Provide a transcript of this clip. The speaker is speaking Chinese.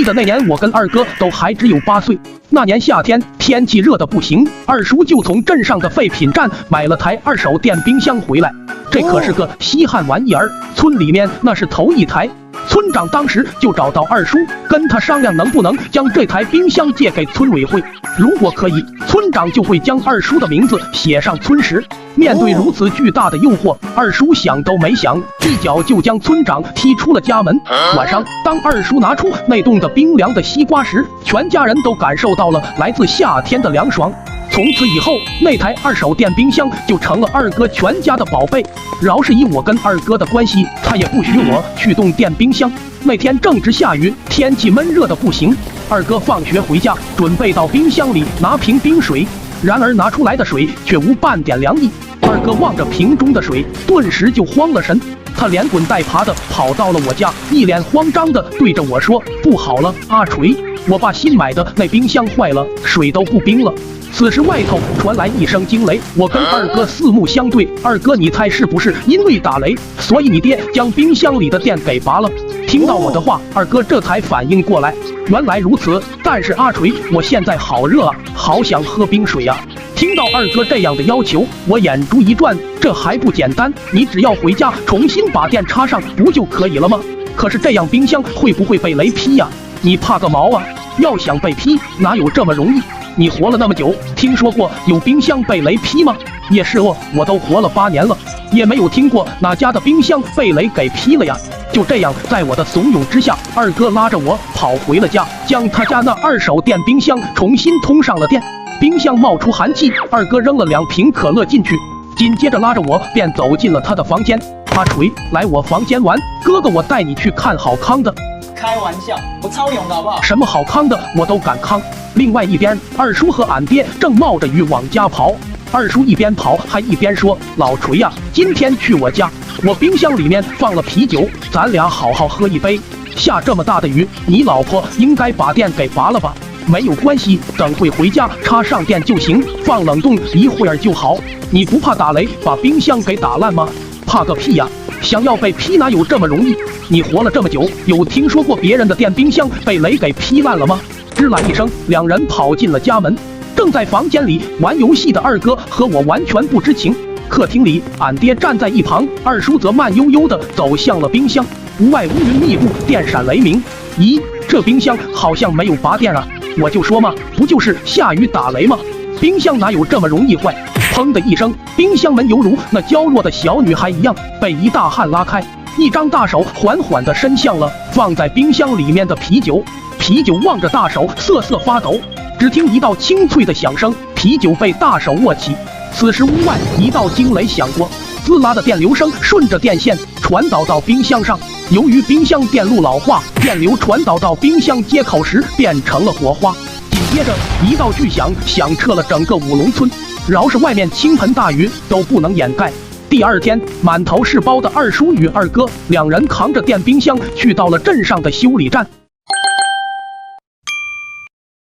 记得那年我跟二哥都还只有8岁，那年夏天天气热得不行，二叔就从镇上的废品站买了台2手电冰箱回来。这可是个稀罕玩意儿，村里面那是头一台。村长当时就找到二叔，跟他商量能不能将这台冰箱借给村委会。如果可以，村长就会将二叔的名字写上村史。面对如此巨大的诱惑，二叔想都没想，一脚就将村长踢出了家门。晚上，当二叔拿出那冻得冰凉的西瓜时，全家人都感受到了来自夏天的凉爽。从此以后，那台2手电冰箱就成了二哥全家的宝贝。饶是以我跟二哥的关系，他也不许我去动电冰箱。那天正值下雨，天气闷热的不行。二哥放学回家，准备到冰箱里拿瓶冰水，然而拿出来的水却无半点凉意。二哥望着瓶中的水，顿时就慌了神。他连滚带爬的跑到了我家，一脸慌张的对着我说：“不好了，阿锤，我爸新买的那冰箱坏了，水都不冰了。”此时外头传来一声惊雷，我跟二哥四目相对。二哥，你猜是不是因为打雷，所以你爹将冰箱里的电给拔了？听到我的话，二哥这才反应过来，原来如此。但是阿锤，我现在好热啊，好想喝冰水啊！听到二哥这样的要求，我眼珠一转，这还不简单？你只要回家重新把电插上，不就可以了吗？可是这样冰箱会不会被雷劈呀？你怕个毛啊！要想被劈，哪有这么容易？你活了那么久，听说过有冰箱被雷劈吗？也是哦，我都活了8年了，也没有听过哪家的冰箱被雷给劈了呀。就这样，在我的怂恿之下，二哥拉着我跑回了家，将他家那2手电冰箱重新通上了电。冰箱冒出寒气，二哥扔了2瓶可乐进去，紧接着拉着我便走进了他的房间。阿锤，来我房间玩，哥哥我带你去看好康的。开玩笑，我超勇的好不好？什么好康的我都敢康。另外一边，二叔和俺爹正冒着雨往家跑。二叔一边跑还一边说：“老锤呀，今天去我家，我冰箱里面放了啤酒，咱俩好好喝一杯。下这么大的雨，你老婆应该把电给拔了吧？没有关系，等会回家插上电就行，放冷冻一会儿就好。你不怕打雷把冰箱给打烂吗？怕个屁呀！想要被劈哪有这么容易？你活了这么久，有听说过别人的电冰箱被雷给劈烂了吗？”吱啦一声，两人跑进了家门。正在房间里玩游戏的二哥和我完全不知情。客厅里，俺爹站在一旁，二叔则慢悠悠地走向了冰箱。屋外乌云密布，电闪雷鸣。咦，这冰箱好像没有拔电啊！我就说嘛，不就是下雨打雷吗？冰箱哪有这么容易坏？砰的一声，冰箱门犹如那娇弱的小女孩一样被一大汉拉开，一张大手缓缓地伸向了放在冰箱里面的啤酒。啤酒望着大手瑟瑟发抖，只听一道清脆的响声，啤酒被大手握起。此时屋外一道惊雷响过，滋啦的电流声顺着电线传导到冰箱上。由于冰箱电路老化，电流传导到冰箱接口时变成了火花。紧接着一道巨响响彻了整个五龙村，饶是外面倾盆大雨都不能掩盖。第二天，满头是包的二叔与二哥两人扛着电冰箱去到了镇上的修理站。